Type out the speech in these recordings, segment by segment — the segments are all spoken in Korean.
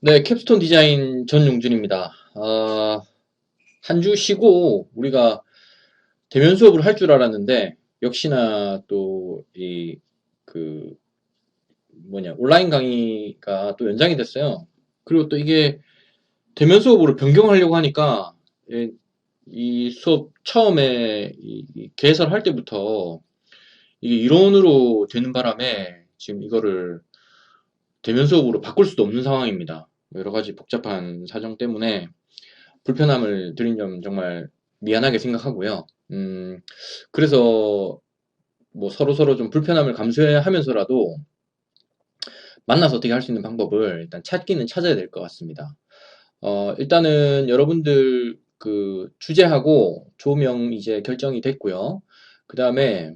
네, 캡스톤 디자인 전용준입니다. 한 주 쉬고 우리가 대면 수업을 할 줄 알았는데 역시나 또 그 온라인 강의가 또 연장이 됐어요. 그리고 또 이게 대면 수업으로 변경하려고 하니까 이 수업 처음에 개설할 때부터 이게 이론으로 되는 바람에 지금 이거를 대면 수업으로 바꿀 수도 없는 상황입니다. 여러 가지 복잡한 사정 때문에 불편함을 드린 점 정말 미안하게 생각하고요. 그래서 뭐 서로서로 좀 불편함을 감수하면서라도 만나서 어떻게 할 수 있는 방법을 일단 찾기는 찾아야 될 것 같습니다. 일단은 여러분들 그 주제하고 조명 이제 결정이 됐고요. 그 다음에,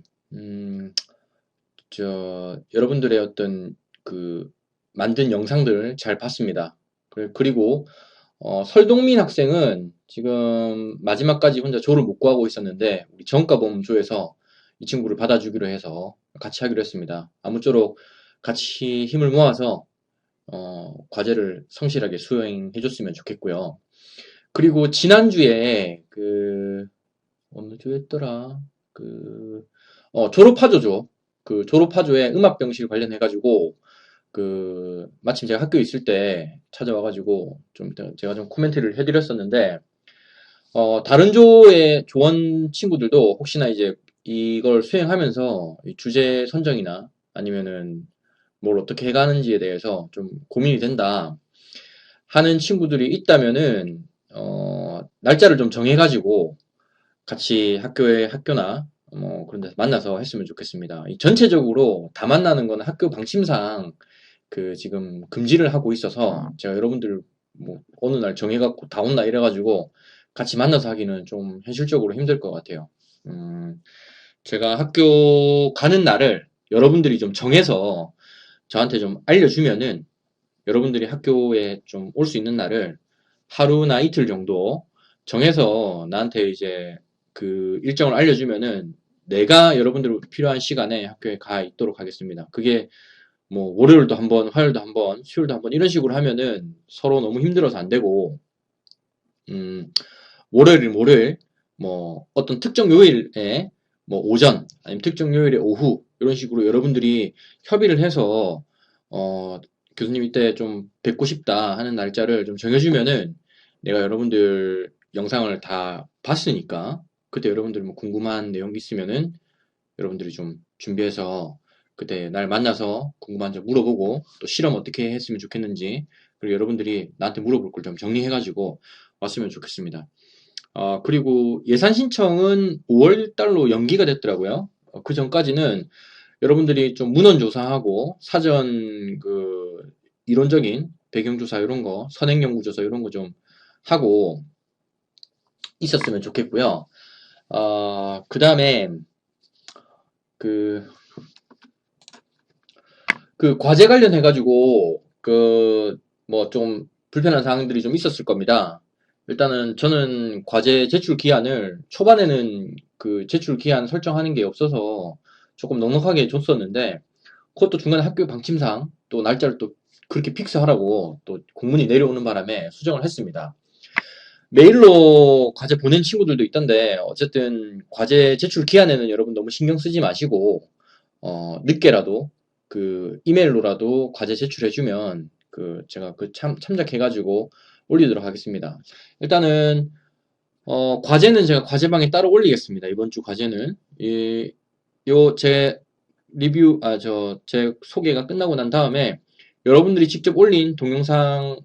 여러분들의 어떤 그 만든 영상들 잘 봤습니다. 그리고 설동민 학생은 지금 마지막까지 혼자 조를 못 구하고 있었는데 우리 전과범조에서 이 친구를 받아주기로 해서 같이 하기로 했습니다. 아무쪼록 같이 힘을 모아서 과제를 성실하게 수행해 줬으면 좋겠고요. 그리고 지난주에 어느 주였더라? 졸업파조죠. 그 졸업파조의 음악병실 관련해가지고 마침 제가 학교에 있을 때 찾아와가지고, 제가 좀 코멘트를 해드렸었는데, 다른 조의 조원 친구들도 혹시나 이제 이걸 수행하면서 이 주제 선정이나 아니면은 뭘 어떻게 해가는지에 대해서 좀 고민이 된다 하는 친구들이 있다면은, 날짜를 좀 정해가지고 같이 학교나 뭐 그런 데서 만나서 했으면 좋겠습니다. 전체적으로 다 만나는 건 학교 방침상 지금 금지를 하고 있어서 제가 여러분들 뭐 어느 날 정해갖고 다 온나 이래가지고 같이 만나서 하기는 좀 현실적으로 힘들 것 같아요. 제가 학교 가는 날을 여러분들이 좀 정해서 저한테 좀 알려주면은 여러분들이 학교에 좀 올 수 있는 날을 하루나 이틀 정도 정해서 나한테 이제 그 일정을 알려주면은 내가 여러분들 필요한 시간에 학교에 가 있도록 하겠습니다. 그게 뭐 월요일도 한번, 화요일도 한번, 수요일도 한번 이런 식으로 하면은 서로 너무 힘들어서 안 되고, 월요일은 월요일, 뭐 어떤 특정 요일에 뭐 오전 아니면 특정 요일에 오후 이런 식으로 여러분들이 협의를 해서 어 교수님 이때 좀 뵙고 싶다 하는 날짜를 좀 정해주면은 내가 여러분들 영상을 다 봤으니까 그때 여러분들 뭐 궁금한 내용 있으면은 여러분들이 좀 준비해서 그때 날 만나서 궁금한 점 물어보고 또 실험 어떻게 했으면 좋겠는지 그리고 여러분들이 나한테 물어볼 걸 좀 정리해가지고 왔으면 좋겠습니다. 그리고 예산 신청은 5월 달로 연기가 됐더라고요. 그 전까지는 여러분들이 좀 문헌 조사하고 사전 이론적인 배경조사 이런 거, 선행연구조사 이런 거 좀 하고 있었으면 좋겠고요. 그 다음에 그, 그 과제 관련해가지고 뭐 좀 불편한 사항들이 좀 있었을 겁니다. 일단은 저는 과제 제출 기한을 초반에는 그 제출 기한 설정하는 게 없어서 조금 넉넉하게 줬었는데 그것도 중간에 학교 방침상 또 날짜를 또 그렇게 픽스하라고 또 공문이 내려오는 바람에 수정을 했습니다. 메일로 과제 보낸 친구들도 있던데 어쨌든 과제 제출 기한에는 여러분 너무 신경 쓰지 마시고 늦게라도 이메일로라도 과제 제출해주면 제가 참작해가지고 올리도록 하겠습니다. 일단은 과제는 제가 과제방에 따로 올리겠습니다. 이번 주 과제는 제 리뷰 제 소개가 끝나고 난 다음에 여러분들이 직접 올린 동영상을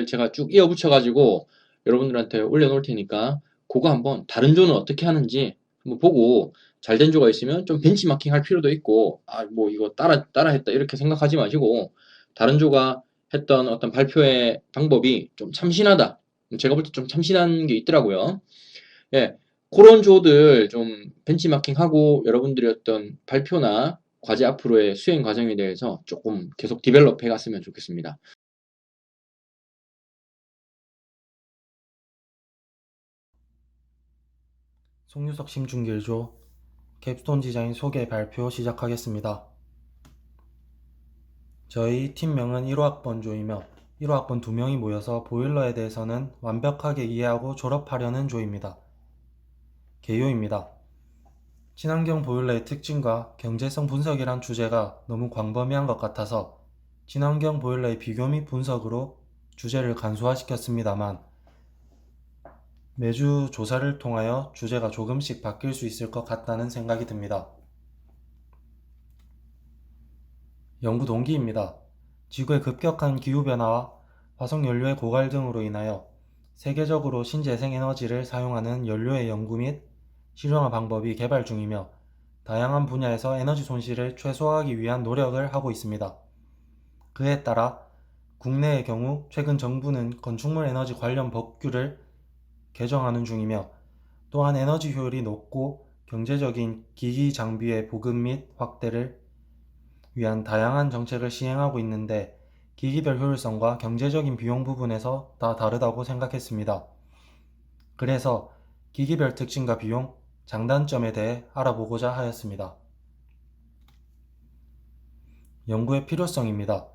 제가 쭉 이어붙여 가지고 여러분들한테 올려놓을 테니까 그거 한번 다른 조는 어떻게 하는지 한번 보고 잘된 조가 있으면 좀 벤치마킹 할 필요도 있고 뭐 이거 따라 했다 이렇게 생각하지 마시고 다른 조가 했던 어떤 발표의 방법이 좀 참신하다. 제가 볼 때 좀 참신한 게 있더라고요. 예, 그런 조들 좀 벤치마킹하고 여러분들의 어떤 발표나 과제 앞으로의 수행 과정에 대해서 조금 계속 디벨롭 해갔으면 좋겠습니다. 송유석 심중길조 캡스톤 디자인 소개 발표 시작하겠습니다. 저희 팀명은 1호학번조이며 1호학번 2명이 모여서 보일러에 대해서는 완벽하게 이해하고 졸업하려는 조입니다. 개요입니다. 친환경 보일러의 특징과 경제성 분석이란 주제가 너무 광범위한 것 같아서 친환경 보일러의 비교 및 분석으로 주제를 간소화시켰습니다만 매주 조사를 통하여 주제가 조금씩 바뀔 수 있을 것 같다는 생각이 듭니다. 연구 동기입니다. 지구의 급격한 기후변화와 화석연료의 고갈 등으로 인하여 세계적으로 신재생에너지를 사용하는 연료의 연구 및 실용화 방법이 개발 중이며 다양한 분야에서 에너지 손실을 최소화하기 위한 노력을 하고 있습니다. 그에 따라 국내의 경우 최근 정부는 건축물 에너지 관련 법규를 개정하는 중이며 또한 에너지 효율이 높고 경제적인 기기 장비의 보급 및 확대를 위한 다양한 정책을 시행하고 있는데 기기별 효율성과 경제적인 비용 부분에서 다 다르다고 생각했습니다. 그래서 기기별 특징과 비용, 장단점에 대해 알아보고자 하였습니다. 연구의 필요성입니다.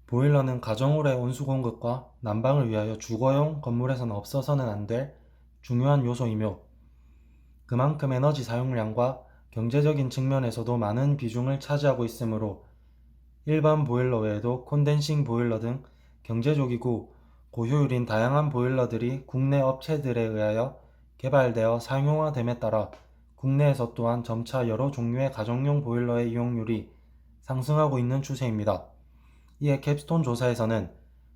보일러는 가정물의 온수 공급과 난방을 위하여 주거용 건물에서는 없어서는 안 될 중요한 요소이며 그만큼 에너지 사용량과 경제적인 측면에서도 많은 비중을 차지하고 있으므로 일반 보일러 외에도 콘덴싱 보일러 등 경제적이고 고효율인 다양한 보일러들이 국내 업체들에 의하여 개발되어 상용화됨에 따라 국내에서 또한 점차 여러 종류의 가정용 보일러의 이용률이 상승하고 있는 추세입니다. 이에 캡스톤 조사에서는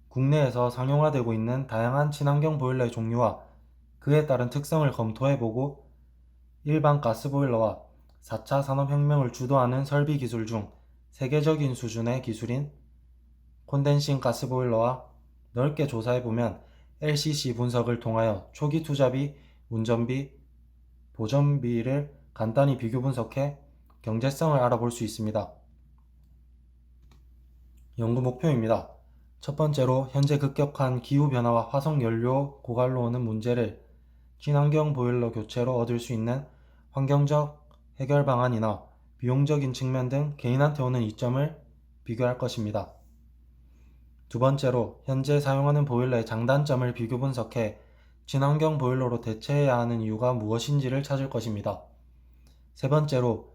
국내에서 상용화되고 있는 다양한 친환경 보일러의 종류와 그에 따른 특성을 검토해보고 일반 가스보일러와 4차 산업혁명을 주도하는 설비 기술 중 세계적인 수준의 기술인 콘덴싱 가스보일러와 넓게 조사해보면 LCC 분석을 통하여 초기 투자비, 운전비, 보전비를 간단히 비교 분석해 경제성을 알아볼 수 있습니다. 연구 목표입니다. 첫 번째로 현재 급격한 기후변화와 화석연료 고갈로 오는 문제를 친환경 보일러 교체로 얻을 수 있는 환경적 해결 방안이나 비용적인 측면 등 개인한테 오는 이점을 비교할 것입니다. 두 번째로 현재 사용하는 보일러의 장단점을 비교 분석해 친환경 보일러로 대체해야 하는 이유가 무엇인지를 찾을 것입니다. 세 번째로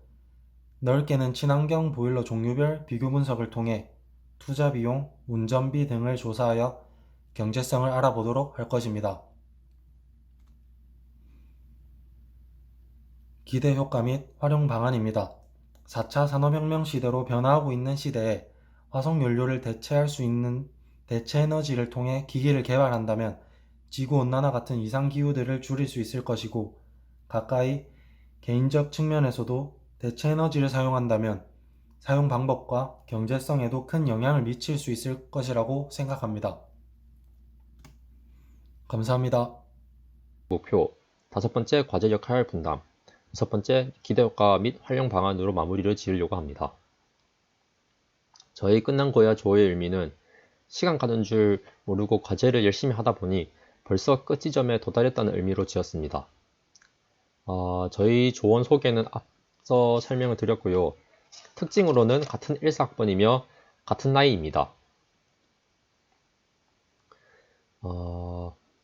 넓게는 친환경 보일러 종류별 비교 분석을 통해 투자 비용, 운전비 등을 조사하여 경제성을 알아보도록 할 것입니다. 기대 효과 및 활용 방안입니다. 4차 산업혁명 시대로 변화하고 있는 시대에 화석연료를 대체할 수 있는 대체 에너지를 통해 기기를 개발한다면 지구온난화 같은 이상기후들을 줄일 수 있을 것이고 가까이 개인적 측면에서도 대체 에너지를 사용한다면 사용 방법과 경제성에도 큰 영향을 미칠 수 있을 것이라고 생각합니다. 감사합니다. 목표, 다섯 번째 과제 역할 분담, 여섯 번째 기대 효과 및 활용 방안으로 마무리를 지으려고 합니다. 저희 끝난 거야 조의 의미는 시간 가는 줄 모르고 과제를 열심히 하다 보니 벌써 끝 지점에 도달했다는 의미로 지었습니다. 저희 조원 소개는 앞서 설명을 드렸고요. 특징으로는 같은 1사학번이며 같은 나이입니다.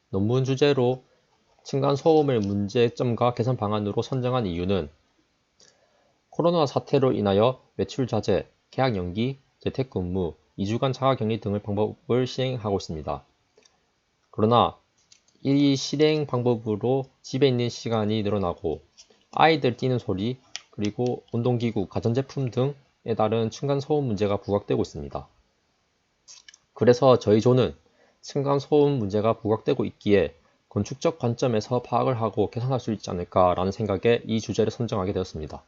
논문 주제로 층간소음을 문제점과 개선 방안으로 선정한 이유는 코로나 사태로 인하여 외출 자제, 계약 연기, 재택근무, 2주간 자가격리 등의 방법을 시행하고 있습니다. 그러나 이 실행 방법으로 집에 있는 시간이 늘어나고 아이들 뛰는 소리, 그리고 운동기구, 가전제품 등에 따른 층간소음 문제가 부각되고 있습니다. 그래서 저희 조는 층간소음 문제가 부각되고 있기에 건축적 관점에서 파악을 하고 개선할 수 있지 않을까라는 생각에 이 주제를 선정하게 되었습니다.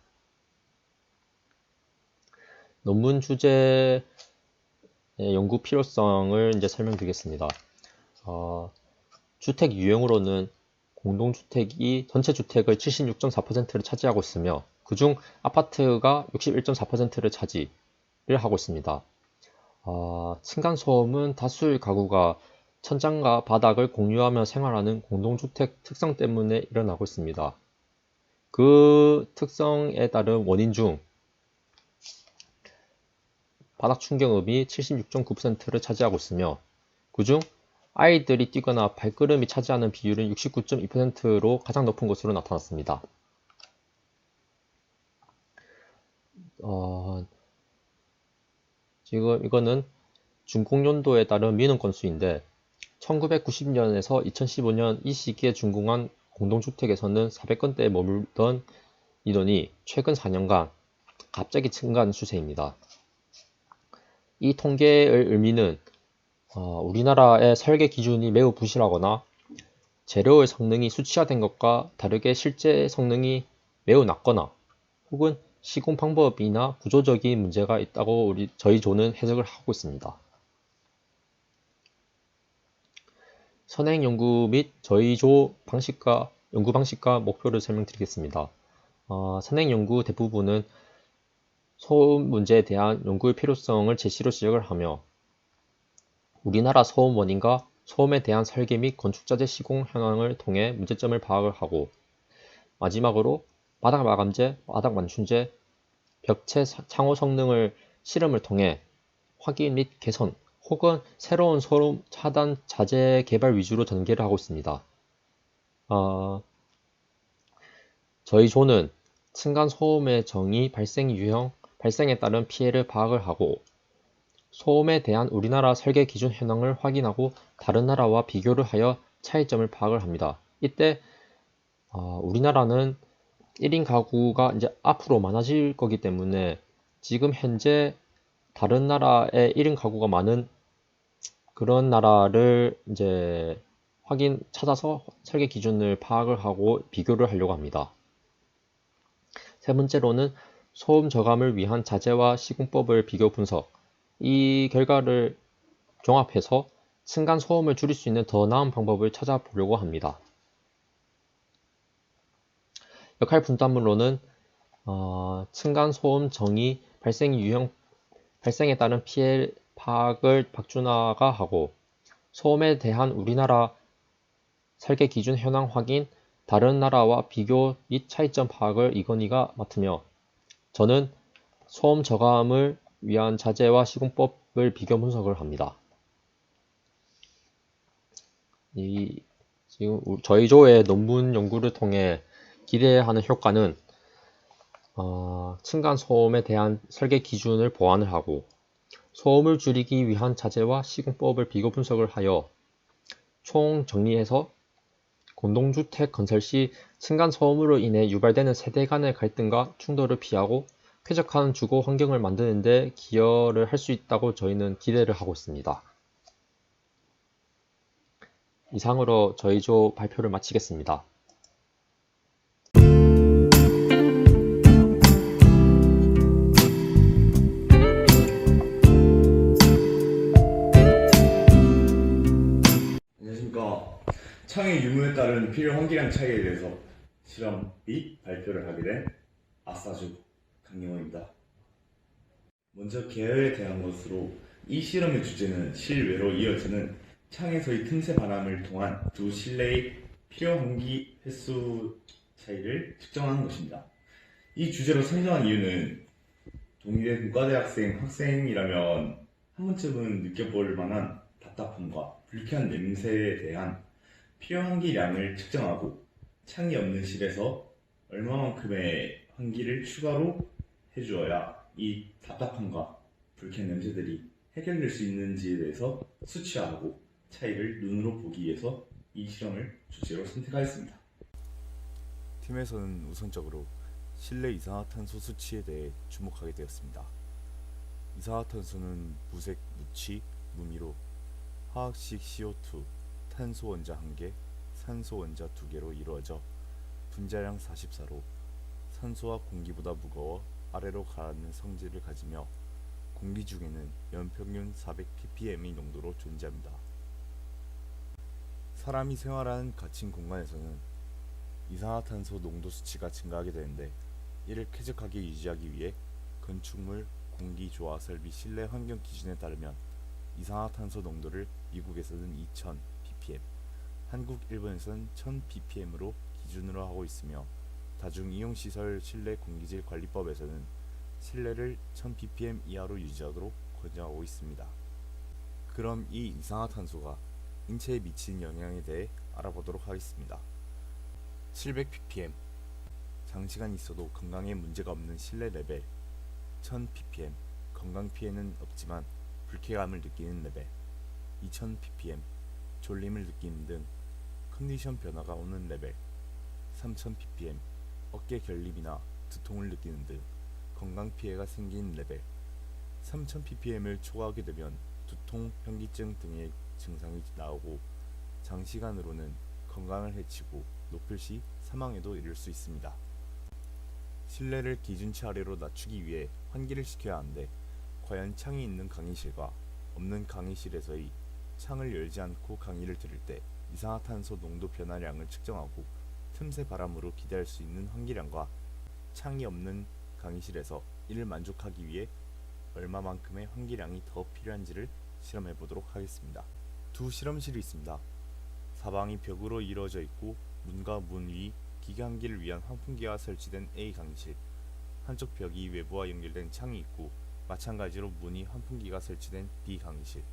논문 주제의 연구 필요성을 이제 설명드리겠습니다. 주택 유형으로는 공동주택이 전체 주택의 76.4%를 차지하고 있으며 그중 아파트가 61.4%를 차지를 하고 있습니다. 층간소음은 다수의 가구가 천장과 바닥을 공유하며 생활하는 공동주택 특성 때문에 일어나고 있습니다. 그 특성에 따른 원인 중 바닥 충격음이 76.9%를 차지하고 있으며 그중 아이들이 뛰거나 발걸음이 차지하는 비율은 69.2%로 가장 높은 것으로 나타났습니다. 지금 이거는 준공연도에 따른 민원 건수인데 1990년에서 2015년 이 시기에 준공한 공동주택에서는 400건대에 머물던 인원이 최근 4년간 갑자기 증가하는 추세입니다. 이 통계의 의미는 우리나라의 설계 기준이 매우 부실하거나 재료의 성능이 수치화된 것과 다르게 실제 성능이 매우 낮거나 혹은 시공 방법이나 구조적인 문제가 있다고 저희 조는 해석을 하고 있습니다. 선행 연구 및 저희 조 연구 방식과 목표를 설명드리겠습니다. 선행 연구 대부분은 소음 문제에 대한 연구의 필요성을 제시로 지적을 하며 우리나라 소음 원인과 소음에 대한 설계 및 건축자재 시공 현황을 통해 문제점을 파악을 하고 마지막으로 바닥 마감재, 바닥 만춘재, 벽체 창호 성능을 실험을 통해 확인 및 개선 혹은 새로운 소음 차단 자재 개발 위주로 전개를 하고 있습니다. 저희 조는 층간 소음의 정의, 발생 유형, 발생에 따른 피해를 파악을 하고 소음에 대한 우리나라 설계 기준 현황을 확인하고 다른 나라와 비교를 하여 차이점을 파악을 합니다. 이때 우리나라는 1인 가구가 이제 앞으로 많아질 거기 때문에 지금 현재 다른 나라의 1인 가구가 많은 그런 나라를 이제 찾아서 설계 기준을 파악을 하고 비교를 하려고 합니다. 세 번째로는 소음 저감을 위한 자재와 시공법을 비교 분석. 이 결과를 종합해서 층간 소음을 줄일 수 있는 더 나은 방법을 찾아보려고 합니다. 역할 분담으로는 층간 소음 정의, 발생 유형, 발생에 따른 피해 파악을 박준하가 하고 소음에 대한 우리나라 설계 기준 현황 확인, 다른 나라와 비교 및 차이점 파악을 이건희가 맡으며 저는 소음 저감을 위한 자재와 시공법을 비교 분석을 합니다. 지금 저희 조의 논문 연구를 통해 기대하는 효과는 층간 소음에 대한 설계 기준을 보완을 하고 소음을 줄이기 위한 자재와 시공법을 비교 분석을 하여 총 정리해서 공동주택 건설 시 층간 소음으로 인해 유발되는 세대 간의 갈등과 충돌을 피하고 쾌적한 주거 환경을 만드는 데 기여를 할 수 있다고 저희는 기대를 하고 있습니다. 이상으로 저희 조 발표를 마치겠습니다. 안녕하십니까. 창의 유무에 따른 필요 환기량 차이에 대해서 실험 및 발표를 하게 된 아싸주 강영호입니다. 먼저 개요에 대한 것으로 이 실험의 주제는 실외로 이어지는 창에서의 틈새 바람을 통한 두 실내의 필요 환기 횟수 차이를 측정하는 것입니다. 이 주제로 선정한 이유는 동일의 문과대학생 학생이라면 한 번쯤은 느껴볼 만한 답답함과 불쾌한 냄새에 대한 필요 환기량을 측정하고 창이 없는 실에서 얼마만큼의 환기를 추가로 해주어야 이 답답함과 불쾌한 냄새들이 해결될 수 있는지에 대해서 수치화하고 차이를 눈으로 보기 위해서 이 실험을 주제로 선택하였습니다. 팀에서는 우선적으로 실내 이산화탄소 수치에 대해 주목하게 되었습니다. 이산화탄소는 무색, 무취, 무미로 화학식 CO2, 탄소 원자 1개, 산소 원자 2개로 이루어져 분자량 44로 산소와 공기보다 무거워 아래로 가라앉는 성질을 가지며 공기 중에는 연평균 400ppm의 농도로 존재합니다. 사람이 생활하는 갇힌 공간에서는 이산화탄소 농도 수치가 증가하게 되는데 이를 쾌적하게 유지하기 위해 건축물, 공기 조화 설비 실내 환경 기준에 따르면 이산화탄소 농도를 미국에서는 2000 ppm, 한국, 일본에서는 1000 ppm으로 기준으로 하고 있으며 다중이용시설 실내 공기질 관리법에서는 실내를 1000 ppm 이하로 유지하도록 권장하고 있습니다. 그럼 이 이산화탄소가 인체에 미치는 영향에 대해 알아보도록 하겠습니다. 700ppm 장시간 있어도 건강에 문제가 없는 실내 레벨, 1000ppm 건강 피해는 없지만 불쾌감을 느끼는 레벨, 2000ppm 졸림을 느끼는 등 컨디션 변화가 오는 레벨, 3000ppm 어깨 결림이나 두통을 느끼는 등 건강 피해가 생기는 레벨, 3000ppm을 초과하게 되면 두통, 현기증 등의 증상이 나오고 장시간으로는 건강을 해치고 높을 시 사망에도 이를 수 있습니다. 실내를 기준치 아래로 낮추기 위해 환기를 시켜야 하는데 과연 창이 있는 강의실과 없는 강의실에서의 창을 열지 않고 강의를 들을 때 이산화탄소 농도 변화량을 측정하고 틈새 바람으로 기대할 수 있는 환기량과 창이 없는 강의실에서 이를 만족하기 위해 얼마만큼의 환기량이 더 필요한지를 실험해 보도록 하겠습니다. 두 실험실이 있습니다. 사방이 벽으로 이루어져 있고 문과 문 위 기계 환기를 위한 환풍기가 설치된 A 강의실, 한쪽 벽이 외부와 연결된 창이 있고 마찬가지로 문이 환풍기가 설치된 B 강의실.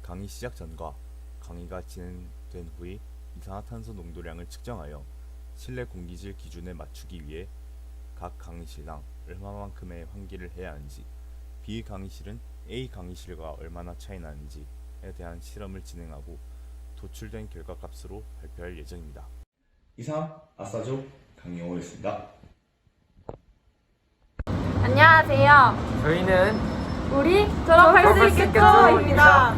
강의 시작 전과 강의가 진행된 후에 이산화탄소 농도량을 측정하여 실내 공기질 기준에 맞추기 위해 각 강의실당 얼마만큼의 환기를 해야 하는지, B 강의실은 A 강의실과 얼마나 차이 나는지에 대한 실험을 진행하고 도출된 결과값으로 발표할 예정입니다. 이상 아싸조 강영호였습니다. 안녕하세요. 저희는 우리 졸업할 수 있겠죠입니다.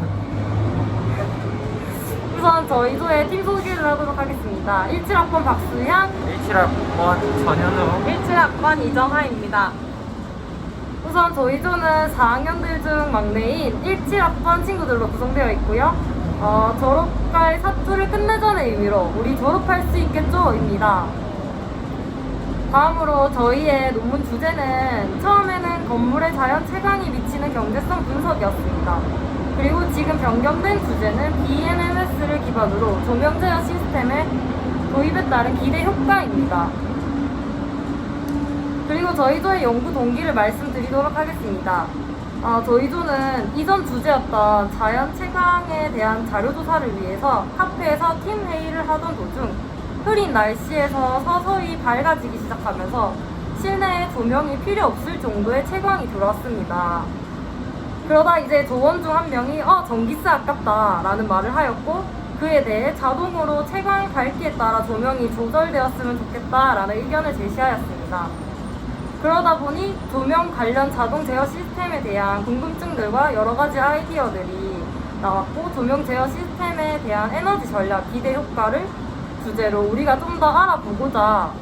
우선 저희 조의 팀 소개를 하도록 하겠습니다. 17학번 박수현, 17학번 전현우, 17학번 이정하입니다. 우선 저희 조는 4학년들 중 막내인 17학번 친구들로 구성되어 있고요. 졸업할 사투를 끝내자는 의미로 우리 졸업할 수 있겠죠입니다. 다음으로 저희의 논문 주제는 처음에는 건물의 자연 채광이 미치는 경제성 분석이었습니다. 그리고 지금 변경된 주제는 BMMS를 기반으로 조명 제어 시스템의 도입에 따른 기대 효과입니다. 그리고 저희 조의 연구 동기를 말씀드리도록 하겠습니다. 저희 조는 이전 주제였던 자연 채광에 대한 자료 조사를 위해서 카페에서 팀 회의를 하던 도중 흐린 날씨에서 서서히 밝아지기 시작하면서 실내에 조명이 필요 없을 정도의 채광이 들어왔습니다. 그러다 이제 조원 중 한 명이 전기세 아깝다 라는 말을 하였고, 그에 대해 자동으로 채광의 밝기에 따라 조명이 조절되었으면 좋겠다 라는 의견을 제시하였습니다. 그러다 보니 조명 관련 자동 제어 시스템에 대한 궁금증들과 여러 가지 아이디어들이 나왔고, 조명 제어 시스템에 대한 에너지 전략 기대 효과를 주제로 우리가 좀 더 알아보고자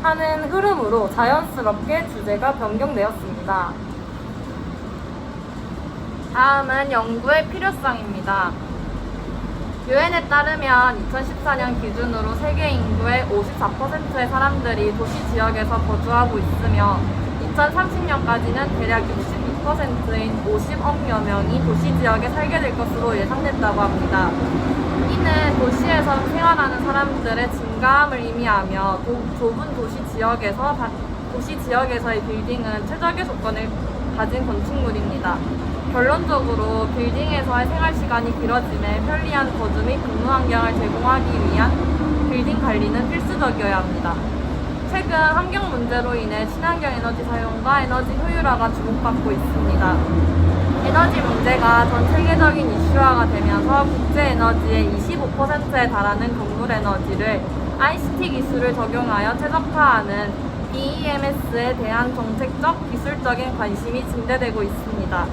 하는 흐름으로 자연스럽게 주제가 변경되었습니다. 다음은 연구의 필요성입니다. 유엔에 따르면 2014년 기준으로 세계 인구의 54%의 사람들이 도시 지역에서 거주하고 있으며 2030년까지는 대략 62%인 50억여 명이 도시 지역에 살게 될 것으로 예상된다고 합니다. 이는 도시에서 생활하는 사람들의 증가함을 의미하며 좁은 도시 지역에서의 빌딩은 최적의 조건을 가진 건축물입니다. 결론적으로 빌딩에서의 생활시간이 길어짐에 편리한 거주 및 근무 환경을 제공하기 위한 빌딩 관리는 필수적이어야 합니다. 최근 환경 문제로 인해 친환경 에너지 사용과 에너지 효율화가 주목받고 있습니다. 에너지 문제가 전 세계적인 이슈화가 되면서 국제 에너지의 25%에 달하는 건물 에너지를 ICT 기술을 적용하여 최적화하는 BEMS에 대한 정책적, 기술적인 관심이 증대되고 있습니다.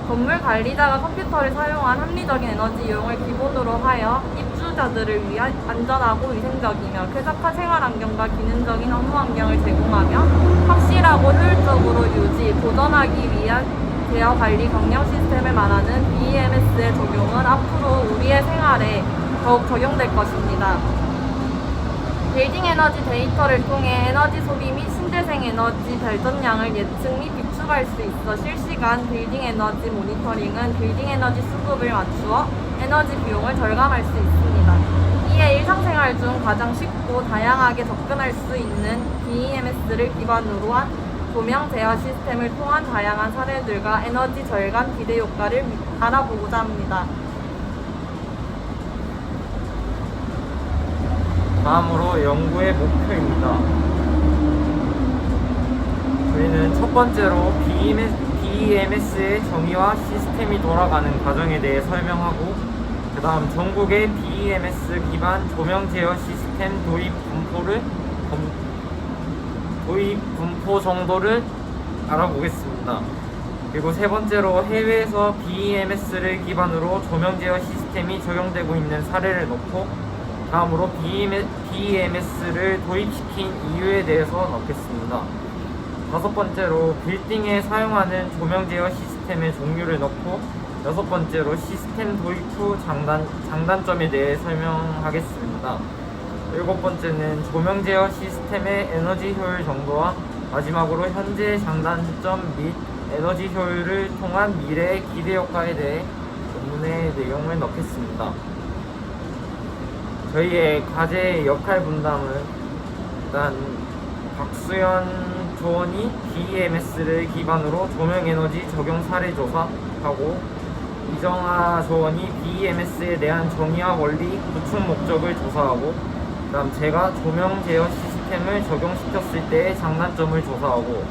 건물 관리자가 컴퓨터를 사용한 합리적인 에너지 이용을 기본으로 하여 입주자들을 위한 안전하고 위생적이며 쾌적한 생활 환경과 기능적인 업무 환경을 제공하며 확실하고 효율적으로 유지, 보존하기 위한 제어 관리 경영 시스템을 말하는 BEMS의 적용은 앞으로 우리의 생활에 더욱 적용될 것입니다. 빌딩 에너지 데이터를 통해 에너지 소비 및 신재생 에너지 발전량을 예측 및 비추할 수 있어 실시간 빌딩 에너지 모니터링은 빌딩 에너지 수급을 맞추어 에너지 비용을 절감할 수 있습니다. 이에 일상생활 중 가장 쉽고 다양하게 접근할 수 있는 BEMS를 기반으로 한 조명 제어 시스템을 통한 다양한 사례들과 에너지 절감 기대 효과를 알아보고자 합니다. 다음으로 연구의 목표입니다. 저희는 첫 번째로 BEMS의 정의와 시스템이 돌아가는 과정에 대해 설명하고, 그 다음 전국의 BEMS 기반 조명 제어 시스템 도입 분포 정도를 알아보겠습니다. 그리고 세 번째로 해외에서 BEMS를 기반으로 조명 제어 시스템이 적용되고 있는 사례를 넣고, 다음으로 BEMS를 도입시킨 이유에 대해서 넣겠습니다. 다섯 번째로 빌딩에 사용하는 조명 제어 시스템의 종류를 넣고, 여섯 번째로 시스템 도입 후 장단점에 대해 설명하겠습니다. 일곱 번째는 조명 제어 시스템의 에너지 효율 정도와 마지막으로 현재 장단점 및 에너지 효율을 통한 미래의 기대 효과에 대해 본문의 내용을 넣겠습니다. 저희의 과제의 역할 분담은 일단 박수현 조원이 BEMS를 기반으로 조명 에너지 적용 사례 조사하고, 이정아 조원이 BEMS에 대한 정의와 원리, 구축 목적을 조사하고, 그 다음 제가 조명 제어 시스템을 적용시켰을 때의 장단점을 조사하고,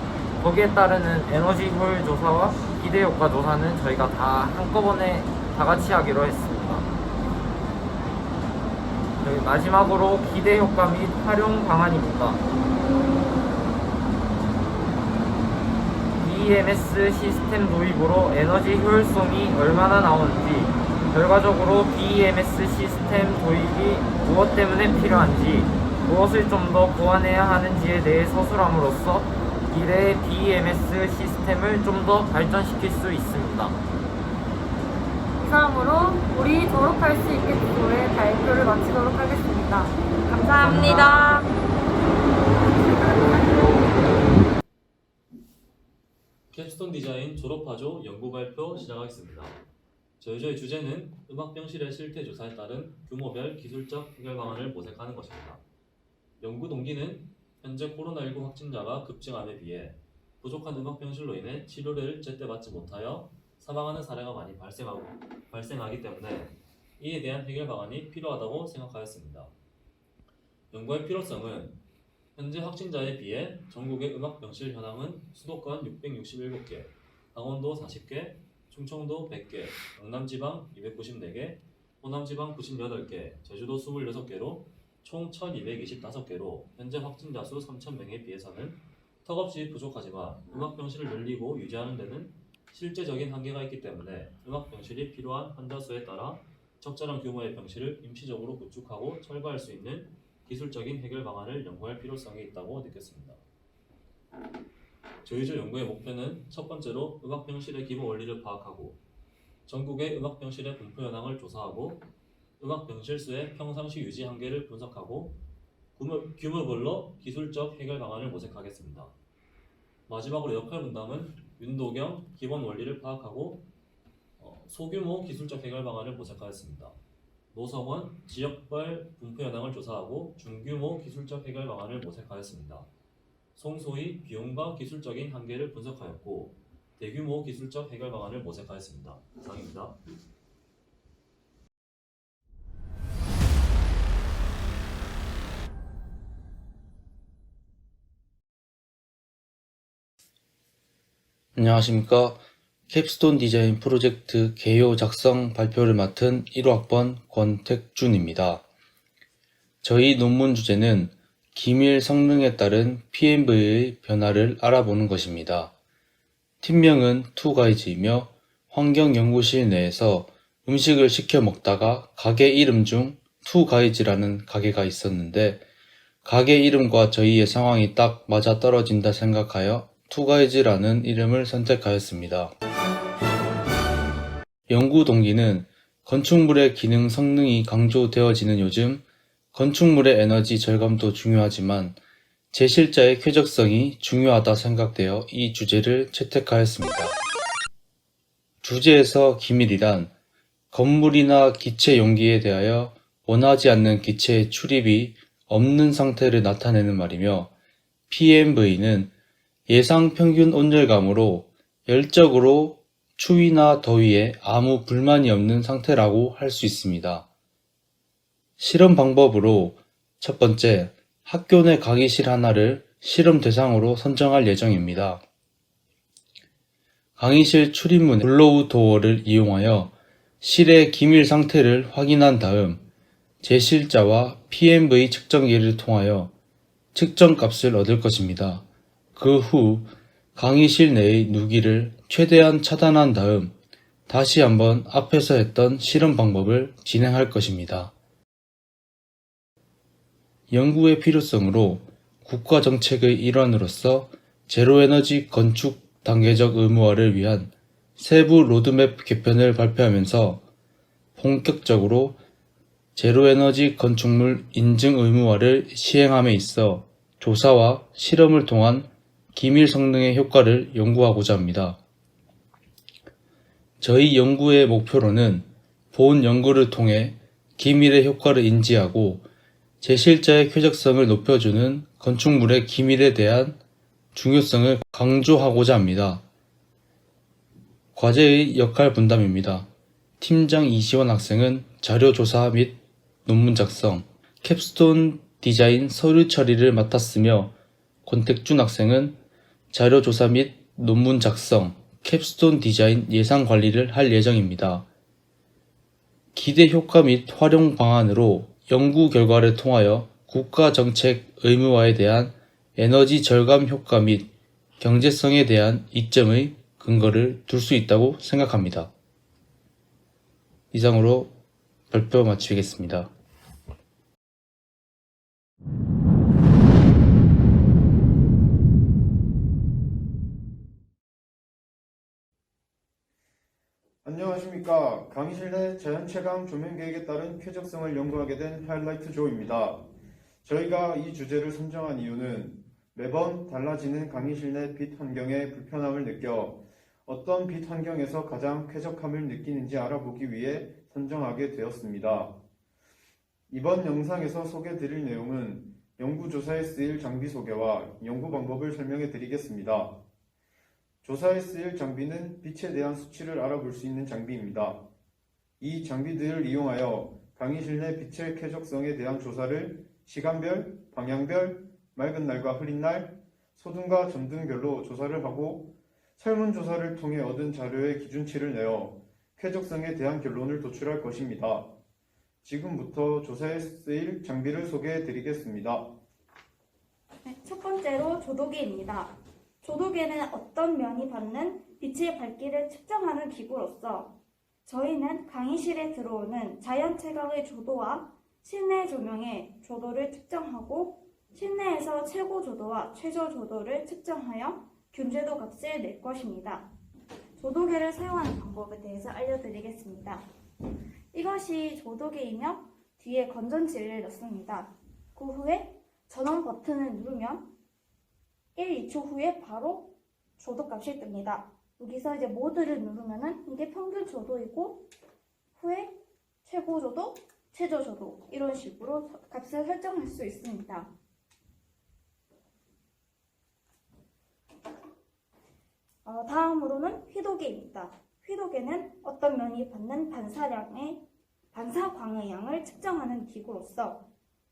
거기에 따르는 에너지 효율 조사와 기대 효과 조사는 저희가 다 한꺼번에 다 같이 하기로 했습니다. 마지막으로 기대 효과 및 활용 방안입니다. BEMS 시스템 도입으로 에너지 효율성이 얼마나 나오는지, 결과적으로 BEMS 시스템 도입이 무엇 때문에 필요한지, 무엇을 좀 더 보완해야 하는지에 대해 서술함으로써 미래의 BEMS 시스템을 좀 더 발전시킬 수 있습니다. 이상으로 우리 졸업할 수 있겠소의 발표를 마치도록 하겠습니다. 감사합니다. 캡스톤 디자인 졸업화조 연구 발표 시작하겠습니다. 저희 주제는 음악병실의 실태 조사에 따른 규모별 기술적 해결 방안을 모색하는 것입니다. 연구 동기는 현재 코로나19 확진자가 급증함에 비해 부족한 음악병실로 인해 치료를 제때 받지 못하여 사망하는 사례가 많이 발생하기 때문에 이에 대한 해결 방안이 필요하다고 생각하였습니다. 연구의 필요성은 현재 확진자에 비해 전국의 음악병실 현황은 수도권 667개, 강원도 40개, 충청도 100개, 영남지방 294개, 호남지방 98개, 제주도 26개로 총 1225개로 현재 확진자 수 3,000명에 비해서는 턱없이 부족하지만 음악병실을 늘리고 유지하는 데는 실제적인 한계가 있기 때문에 음악병실이 필요한 환자 수에 따라 적절한 규모의 병실을 임시적으로 구축하고 철거할 수 있는 기술적인 해결 방안을 연구할 필요성이 있다고 느꼈습니다. 저희 조 연구의 목표는 첫 번째로 음악병실의 기본 원리를 파악하고, 전국의 음악병실의 분포 현황을 조사하고, 음악병실 수의 평상시 유지 한계를 분석하고, 규모별로 기술적 해결 방안을 모색하겠습니다. 마지막으로 역할 분담은 윤도경 기본 원리를 파악하고 소규모 기술적 해결 방안을 모색하였습니다. 노성원 지역별 분포 현황을 조사하고 중규모 기술적 해결 방안을 모색하였습니다. 송소희 비용과 기술적인 한계를 분석하였고 대규모 기술적 해결 방안을 모색하였습니다. 이상입니다. 안녕하십니까. 캡스톤 디자인 프로젝트 개요 작성 발표를 맡은 1호학번 권택준입니다. 저희 논문 주제는 기밀 성능에 따른 PMV의 변화를 알아보는 것입니다. 팀명은 투가이즈이며 환경연구실 내에서 음식을 시켜 먹다가 가게 이름 중 투가이즈라는 가게가 있었는데 가게 이름과 저희의 상황이 딱 맞아떨어진다 생각하여 투가이즈라는 이름을 선택하였습니다. 연구 동기는 건축물의 기능 성능이 강조되어지는 요즘 건축물의 에너지 절감도 중요하지만 제실자의 쾌적성이 중요하다 생각되어 이 주제를 채택하였습니다. 주제에서 기밀이란 건물이나 기체 용기에 대하여 원하지 않는 기체의 출입이 없는 상태를 나타내는 말이며 PMV는 예상 평균 온열감으로 열적으로 추위나 더위에 아무 불만이 없는 상태라고 할 수 있습니다. 실험 방법으로 첫 번째, 학교 내 강의실 하나를 실험 대상으로 선정할 예정입니다. 강의실 출입문의 블로우 도어를 이용하여 실의 기밀 상태를 확인한 다음 제실자와 PMV 측정기를 통하여 측정 값을 얻을 것입니다. 그 후 강의실 내의 누기를 최대한 차단한 다음 다시 한번 앞에서 했던 실험 방법을 진행할 것입니다. 연구의 필요성으로 국가정책의 일환으로서 제로에너지 건축 단계적 의무화를 위한 세부 로드맵 개편을 발표하면서 본격적으로 제로에너지 건축물 인증 의무화를 시행함에 있어 조사와 실험을 통한 기밀 성능의 효과를 연구하고자 합니다. 저희 연구의 목표로는 본 연구를 통해 기밀의 효과를 인지하고 제실자의 쾌적성을 높여주는 건축물의 기밀에 대한 중요성을 강조하고자 합니다. 과제의 역할 분담입니다. 팀장 이시원 학생은 자료 조사 및 논문 작성, 캡스톤 디자인 서류 처리를 맡았으며 권택준 학생은 자료 조사 및 논문 작성, 캡스톤 디자인 예산 관리를 할 예정입니다. 기대 효과 및 활용 방안으로 연구 결과를 통하여 국가 정책 의무화에 대한 에너지 절감 효과 및 경제성에 대한 이점의 근거를 둘 수 있다고 생각합니다. 이상으로 발표 마치겠습니다. 안녕하십니까. 강의실 내 자연체감 조명계획에 따른 쾌적성을 연구하게 된 하이라이트 조입니다. 저희가 이 주제를 선정한 이유는 매번 달라지는 강의실 내 빛 환경의 불편함을 느껴 어떤 빛 환경에서 가장 쾌적함을 느끼는지 알아보기 위해 선정하게 되었습니다. 이번 영상에서 소개드릴 내용은 연구조사에 쓰일 장비 소개와 연구 방법을 설명해 드리겠습니다. 조사에 쓰일 장비는 빛에 대한 수치를 알아볼 수 있는 장비입니다. 이 장비들을 이용하여 강의실 내 빛의 쾌적성에 대한 조사를 시간별, 방향별, 맑은 날과 흐린 날, 소등과 점등별로 조사를 하고 설문조사를 통해 얻은 자료의 기준치를 내어 쾌적성에 대한 결론을 도출할 것입니다. 지금부터 조사에 쓰일 장비를 소개해 드리겠습니다. 첫 번째로 조도계입니다. 조도계는 어떤 면이 받는 빛의 밝기를 측정하는 기구로서 저희는 강의실에 들어오는 자연채광의 조도와 실내 조명의 조도를 측정하고 실내에서 최고 조도와 최저 조도를 측정하여 균제도 값을 낼 것입니다. 조도계를 사용하는 방법에 대해서 알려드리겠습니다. 이것이 조도계이며 뒤에 건전지를 넣습니다. 그 후에 전원 버튼을 누르면 1, 2초 후에 바로 조도값이 뜹니다. 여기서 이제 모드를 누르면은 이게 평균 조도이고 후에 최고 조도, 최저 조도 이런 식으로 값을 설정할 수 있습니다. 다음으로는 휘도계입니다. 휘도계는 어떤 면이 받는 반사광의 양을 측정하는 기구로서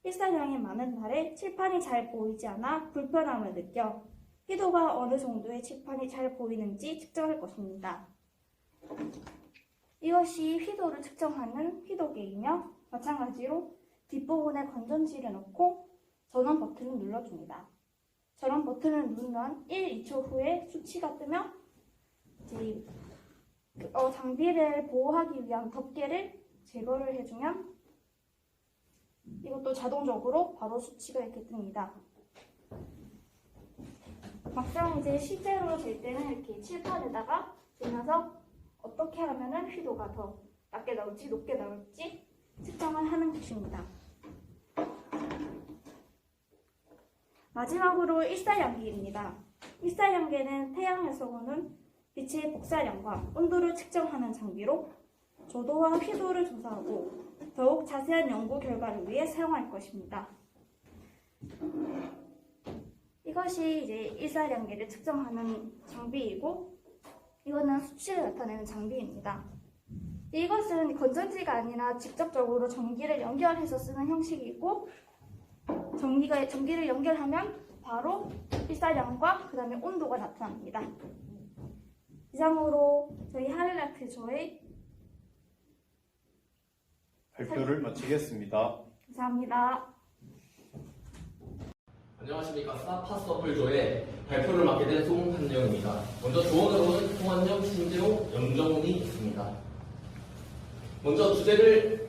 일사량이 많은 날에 칠판이 잘 보이지 않아 불편함을 느껴 휘도가 어느 정도의 칠판이 잘 보이는지 측정할 것입니다. 이것이 휘도를 측정하는 휘도계이며 마찬가지로 뒷부분에 건전지를 넣고 전원 버튼을 눌러줍니다. 전원 버튼을 누르면 1, 2초 후에 수치가 뜨면 이제 장비를 보호하기 위한 덮개를 제거를 해주면 이것도 자동적으로 바로 수치가 이렇게 뜹니다. 막상 이제 실제로 잴 때는 이렇게 칠판에다가 재면서 어떻게 하면은 휘도가 더 낮게 나올지 높게 나올지 측정을 하는 것입니다. 마지막으로 일사량계입니다. 일사량계는 태양에서 오는 빛의 복사량과 온도를 측정하는 장비로 조도와 휘도를 조사하고 더욱 자세한 연구 결과를 위해 사용할 것입니다. 이것이 이제 일사량계를 측정하는 장비이고 이거는 수치를 나타내는 장비입니다. 이것은 건전지가 아니라 직접적으로 전기를 연결해서 쓰는 형식이고 전기를 연결하면 바로 일사량과 그 다음에 온도가 나타납니다. 이상으로 저희 하이라이트 조의 발표를 마치겠습니다. 감사합니다. 안녕하십니까. 스타파서플조의 발표를 맡게 된 송한영입니다. 먼저 조원으로는 송한영, 신재호, 염정훈이 있습니다. 먼저 주제를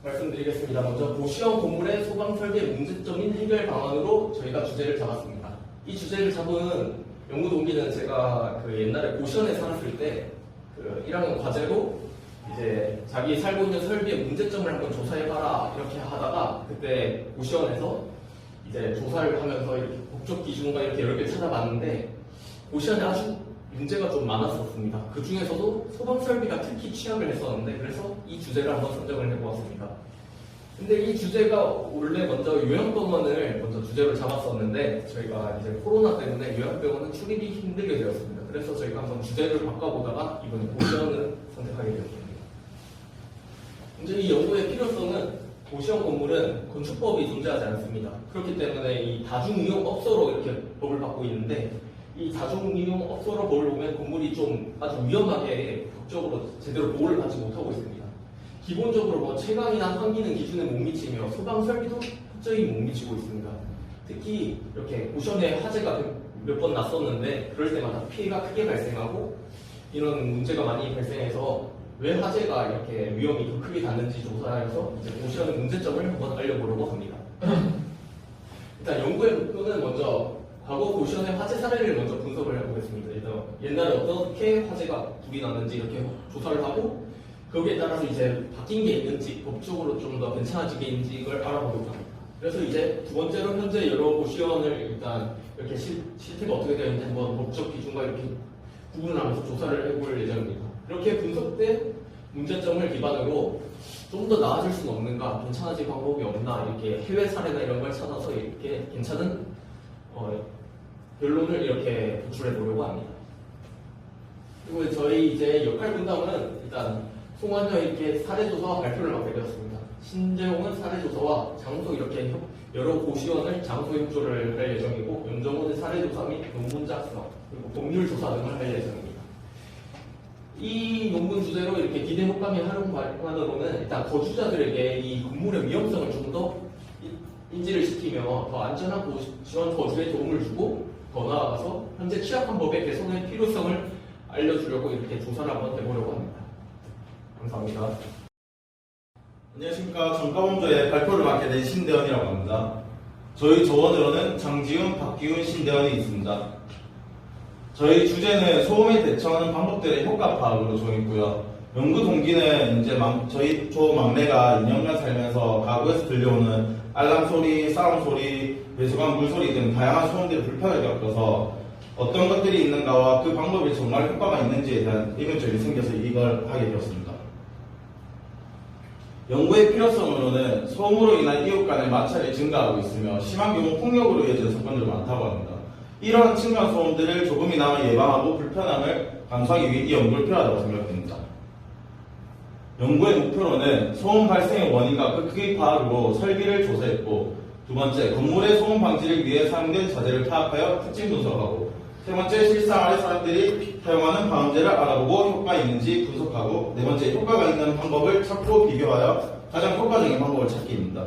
말씀드리겠습니다. 먼저 고시원 건물의 소방 설계 문제점인 해결 방안으로 저희가 주제를 잡았습니다. 이 주제를 잡은 연구 동기는 제가 그 옛날에 고시원에 살았을 때 그 1학년 과제로 이제 자기 살고 있는 설비의 문제점을 한번 조사해봐라 이렇게 하다가 그때 고시원에서 이제 조사를 하면서 이렇게 법적 기준과 이렇게 여러 개 찾아봤는데 고시원에 아주 문제가 좀 많았었습니다. 그 중에서도 소방 설비가 특히 취약을 했었는데 그래서 이 주제를 한번 선정을 해보았습니다. 근데 이 주제가 원래 먼저 요양병원을 먼저 주제로 잡았었는데 저희가 이제 코로나 때문에 요양병원은 출입이 힘들게 되었습니다. 그래서 저희가 한번 주제를 바꿔보다가 이번에 고시원을 선택하게 되었습니다. 먼저 이 연구의 필요성은 고시원 건물은 건축법이 존재하지 않습니다. 그렇기 때문에 이 다중이용업소로 이렇게 법을 받고 있는데 이 다중이용업소로 법을 보면 건물이 좀 아주 위험하게 법적으로 제대로 보호를 받지 못하고 있습니다. 기본적으로 뭐 채광이나 환기능 기준에 못 미치며 소방 설비도 철저히 못 미치고 있습니다. 특히 이렇게 고시원에 화재가 몇 번 났었는데 그럴 때마다 피해가 크게 발생하고 이런 문제가 많이 발생해서 왜 화재가 이렇게 위험이 더 크게 닿는지 조사해서 이제 고시원의 문제점을 한번 알려보려고 합니다. 일단 연구의 목표는 먼저 과거 고시원의 화재 사례를 먼저 분석을 해보겠습니다. 일단 옛날에 어떻게 화재가 불이 났는지 이렇게 조사를 하고 거기에 따라서 이제 바뀐 게 있는지 법적으로 좀 더 괜찮아진 게 있는지 이걸 알아보려고 합니다. 그래서 이제 두 번째로 현재 여러 고시원을 일단 이렇게 실태가 어떻게 되어 있는지 한번 법적 기준과 이렇게 구분하면서 조사를 해볼 예정입니다. 이렇게 분석된 문제점을 기반으로 좀 더 나아질 수는 없는가, 괜찮아질 방법이 없나, 이렇게 해외 사례나 이런 걸 찾아서 이렇게 괜찮은 결론을 이렇게 도출해 보려고 합니다. 그리고 저희 이제 역할 분담은 일단 송환여 이렇게 사례조사와 발표를 맡게 되었습니다. 신재홍은 사례조사와 장소 이렇게 여러 고시원을 장소 협조를 할 예정이고 염정훈은 사례조사 및 논문 작성 그리고 법률 조사 등을 할 예정입니다. 이 논문 주제로 이렇게 기대 효과및 활용 방안으로는 일단 거주자들에게 이 건물의 위험성을 좀 더 인지를 시키며 더 안전한 고시원 거주에 도움을 주고 더 나아가서 현재 취약한 법의 개선의 필요성을 알려주려고 이렇게 조사를 한번 해보려고 합니다. 감사합니다. 안녕하십니까. 전과본조의 발표를 맡게 된 신대원이라고 합니다. 저희 조원으로는 장지훈, 박기훈, 신대원이 있습니다. 저희 주제는 소음에 대처하는 방법들의 효과 파악으로 정했고요. 연구 동기는 이제 저희 조 막내가 2년간 살면서 가구에서 들려오는 알람 소리, 싸움 소리, 배수관 물소리 등 다양한 소음들이 불편을 겪어서 어떤 것들이 있는가와 그 방법이 정말 효과가 있는지에 대한 의문점이 생겨서 이걸 하게 되었습니다. 연구의 필요성으로는 소음으로 인한 이웃 간의 마찰이 증가하고 있으며 심한 경우 폭력으로 이어지는 사건들이 많다고 합니다. 이러한 층간 소음들을 조금이나마 예방하고 불편함을 감수하기 위해 이 연구를 필요하다고 생각됩니다. 연구의 목표로는 소음 발생의 원인과 그 크기 파악으로 설비를 조사했고 두 번째, 건물의 소음 방지를 위해 사용된 자재를 파악하여 특징 분석하고 세 번째, 실생활의 사람들이 사용하는 방음제를 알아보고 효과가 있는지 분석하고 네 번째, 효과가 있는 방법을 찾고 비교하여 가장 효과적인 방법을 찾기입니다.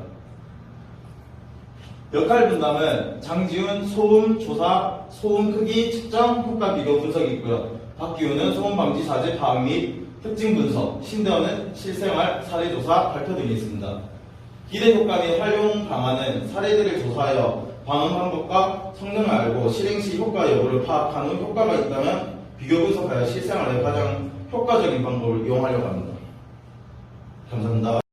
역할 분담은 장지훈 소음 조사, 소음 크기 측정, 효과 비교 분석이 있고요. 박기훈은 소음 방지 자재 파악 및 특징 분석, 신대원은 실생활, 사례 조사, 발표 등이 있습니다. 기대 효과 및 활용 방안은 사례들을 조사하여 방음 방법과 성능을 알고 실행 시 효과 여부를 파악한 후 효과가 있다면 비교 분석하여 실생활에 가장 효과적인 방법을 이용하려고 합니다. 감사합니다.